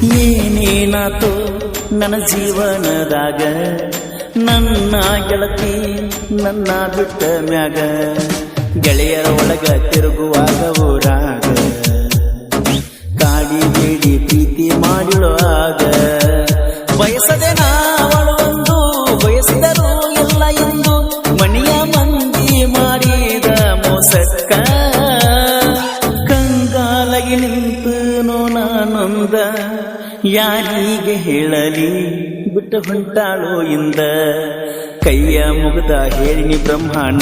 ಏನೇನಾತೋ ನನ್ನ ಜೀವನದಾಗ, ನನ್ನ ಗೆಳತಿ ನನ್ನ ಬಿಟ್ಟ ಮ್ಯಾಗ, ಗೆಳೆಯರ ಒಳಗ ತಿರುಗುವಾಗ ಊರಾಗ, ಕಾಡಿ ಬೇಡಿ ಪ್ರೀತಿ ಮಾಡಿಳೋ ಆಗ, ಬಯಸದೆ ನಾವಳು ಒಂದು ಬಯಸಿದರು ಎಲ್ಲ ಎಂದು ಮನೆಯ ಮಂದಿ ಮಾಡಿದ ಮೋಸಕ್ಕ, ಕಂಗಾಲಗಿ ನಿಂತನೋ ನಾನೊಂದ, ಯಾರಿಗೆ ಹೇಳಲಿ ಬಿಟ್ಟು ಹೊಂಟಾಳೋ ಇಂದ, ಕೈಯ ಮುಗ್ದ ಹೇಳಿನಿ ಬ್ರಹ್ಮಣ್ಣ,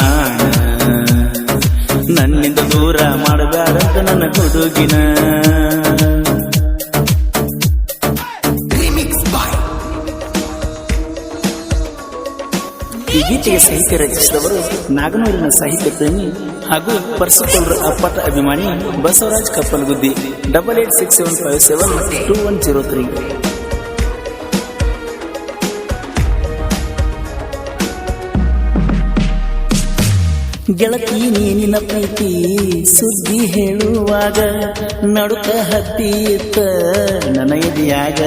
ನನ್ನಿಂದ ದೂರ ಮಾಡಬೇಡಂತ ನನ್ನ ಹುಡುಗಿನ. ಈ ಗೀತೆಗೆ ಸಾಹಿತ್ಯ ರಚಿಸಿದವರು ನಾಗನೂರಿನ ಸಾಹಿತ್ಯ ಪ್ರೇಮಿ ಹಾಗೂ ಪರ್ಸುಕೊಳ್ರ ಅಪ್ಪಟ ಅಭಿಮಾನಿ ಬಸವರಾಜ್ ಕಪ್ಪಲಗುದ್ದಿ. 8867572103. ಗೆಳತಿ ನೀನಿನ ಪ್ರೀತಿ ಸುದ್ದಿ ಹೇಳುವಾಗ ನಡುಕ ಹತ್ತಿ ಇತ್ತ ನನ್ನ ಎದೆಯಾಗ,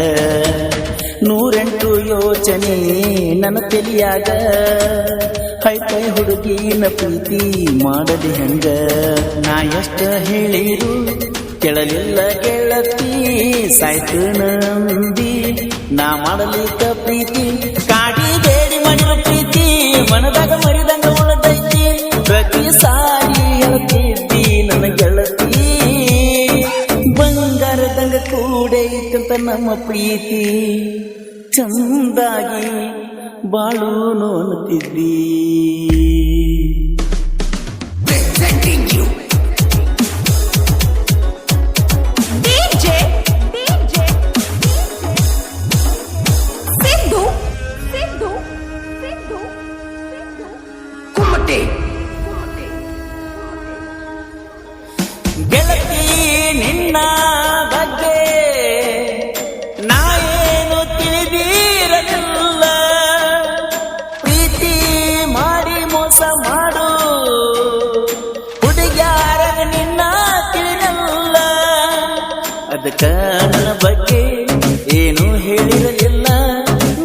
108 ಯೋಚನೆ ನನ್ನ ತಲೆಯಾಗ, ಹೈಪೈ ಹುಡುಗಿನ ಪ್ರೀತಿ ಮಾಡದೆ ಹೆಂಗ, ನಾ ಎಷ್ಟ ಹೇಳಿರು ಕೇಳಲಿಲ್ಲ ಗೆಳತಿ, ಸಾಯ್ತು ನಂದಿ ನಾ ಮಾಡಲಿಕ್ಕ ಪ್ರೀತಿ, ಕಾಡಿ ಬೇಡಿ ಮಾಡಿರೋ ಪ್ರೀತಿ ಮನದಾಗ ಮರಿದಂಗ ಉಳದೈತಿ, ಪ್ರತಿ ಸಾರಿ ಹೇಳ್ತಿದ್ದಿ ನನ್ನ ಗೆಳತಿ, ಬಂಗಾರದಂಗ ಕೂಡೈತಂತ ನಮ್ಮ ಪ್ರೀತಿ, ಚಂದಾಗಿ ಬಾಳು ನೋಡುತ್ತಿದ್ದಿ. ಗೆಳತಿ ನಿನ್ನ ಬಗ್ಗೆ ನಾ ಏನು ತಿಳಿದಿರಲಿಲ್ಲ, ಪ್ರೀತಿ ಮಾಡಿ ಮೋಸ ಮಾಡು ಹುಡುಗ್ಯಾರ ನಿನ್ನ ತಿಳಿನಲ್ಲ, ಅದಕ್ಕ ನನ್ನ ಬಗ್ಗೆ ಏನು ಹೇಳಿರಲಿಲ್ಲ,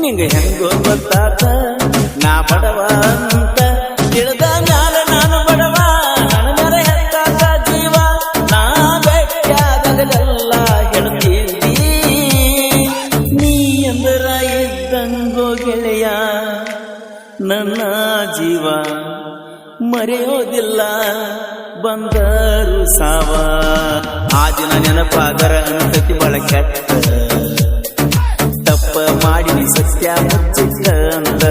ನಿಂಗೆ ಹೆಂಗೋ ಗೊತ್ತಾತ ನಾ ಬಡವ ಅಂತ, ತಿಳಿದ ಮ್ಯಾಲ ನಾನು ಬಡವ, ನನ್ನ ಮೇಲೆ ಹೆತ್ತಾಕ ಜೀವ, ನಾ ಬೆಟ್ಟಾಗಲೆಲ್ಲ ಹೇಳ್ತಿದ್ದಿ, ನೀ ಎಂದರ ಇದ್ದಂಗೋ ಗೆಳೆಯ, ನನ್ನ ಜೀವ ಮರೆಯೋದಿಲ್ಲ ಬಂದರು ಸಾವ, ಆ ದಿನ ನೆನಪಾದರ ಅನ್ಸತಿ ಬಳಕೆ ತಪ್ಪ ಮಾಡಿ ಸತ್ಯ ಮುಚ್ಚಿಟ್ಟ ಅಂತ.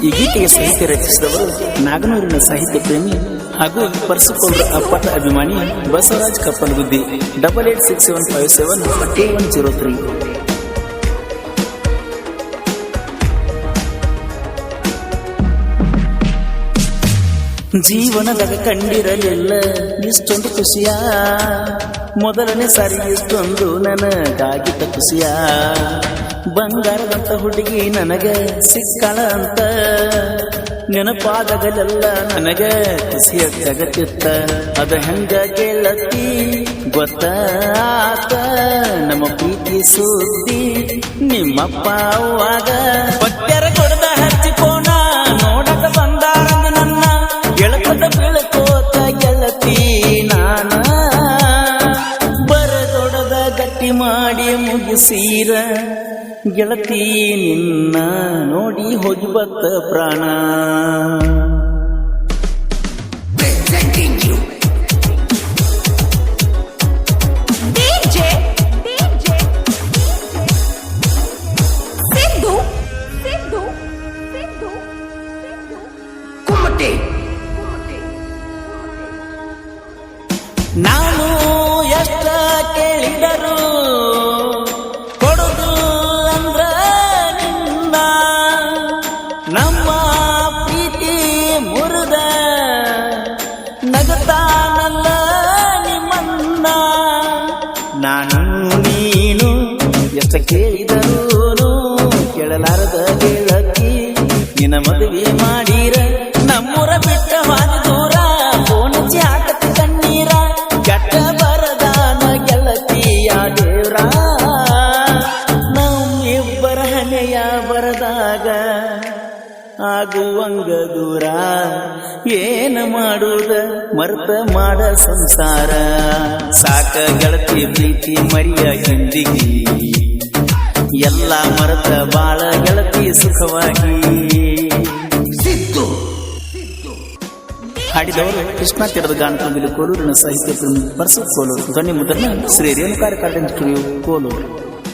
ಈ ಗೀತೆಗೆ ಸಾಹಿತ್ಯ ರಚಿಸಿದವರು ನಾಗನೂರಿನ ಸಾಹಿತ್ಯ ಪ್ರೇಮಿ ಹಾಗೂ ಪರ್ಸುಕೊಳ್ರ ಅಪ್ಪಟ ಅಭಿಮಾನಿ ಬಸವರಾಜ್ ಕಪ್ಪಲಗುದ್ದಿ. 8867572103. ಜೀವನದಾಗ ಕಂಡಿರಲಿಲ್ಲ ಇಷ್ಟೊಂದು ಖುಷಿಯ, ಮೊದಲನೇ ಸಾರಿ ಇಷ್ಟೊಂದು ನನಗಾಗಿದ್ದ ಖುಷಿಯ, ಬಂಗಾರದಂತ ಹುಡುಗಿ ನನಗ ಸಿಕ್ಕಳ ಅಂತ, ನೆನಪಾದಾಗಲೆಲ್ಲ ನನಗ ಖುಷಿಯ ಜಗತ್ತಿತ್ತ, ಅದ ಹೆಂಗ ಗೆಳತಿ ಗೊತ್ತಾತ ನಮ್ಮ ಪ್ರೀತಿ ಸುದ್ದಿ, ನಿಮ್ಮಪ್ಪ ಅವಾಗ ಪತ್ಯರ ಕೊಡದ ಹಚ್ಚಿಕೋಣ ನೋಡಕ ಬಂದಾರಂದ ನನ್ನ, ಗೆಳಕದ ಬೀಳ್ಕೋತ ಗೆಳತಿ ನಾನ, ಬರದೊಡದ ಗಟ್ಟಿ ಮಾಡಿ ಮುಗಿಸೀರ ಗೆಳತಿ ನಿನ್ನ ನೋಡಿ ಹೋಗಿ ಬತ್ತ ಪ್ರಾಣ. ನಾನು ಎಷ್ಟ ಕೇಳಿದರು ಕೊಡುದು ಅಂದ್ರ ನಿನ್ನ, ನಮ್ಮ ಪ್ರೀತಿ ಮುರಿದ ನಗತಾನಲ್ಲ ನಿಮ್ಮನ್ನ, ನಾನು ನೀನು ಎಷ್ಟ ಕೇಳಿದರು ಕೇಳಲಾರದ ಗೆಳತಿ, ನಿನ್ನ ಮದುವೆ ಮಾಡಿರ ನಮ್ಮೂರ ಬಿಟ್ಟ ಹಾದಿ ದೂರ, ಫೋನ್ ಹಚ್ಚಿ ಹಾಕತ್ತ ಕಣ್ಣೀರ, ಆಗುವಂಗ ದೂರ ಏನ ಮಾಡುವುದ ಮರ್ತ ಮಾಡ ಸಂಸಾರ ಸಾಕ ಗೆಳತಿ ಪ್ರೀತಿ ಮರಿಯ ಹಿಂದಿಗಿ ಎಲ್ಲ ಮರೆತ ಬಾಳ ಗೆಳತಿ ಸುಖವಾಗಿ ಹಾಡಿದವರು ಕೃಷ್ಣ ತೀರದ ಗಾನಕವಿಲು ಕೋಲೂರಿನ ಸಾಹಿತ್ಯ ಪ್ರೇಮಿ ಪರಸು ಕೋಲೂರು ಧ್ವನಿ ಮುದ್ರಣ ಶ್ರೀ ರೇಣುಕಾರ ಕಾರ್ಯಕ್ರಮ ಕೋಲೂರು.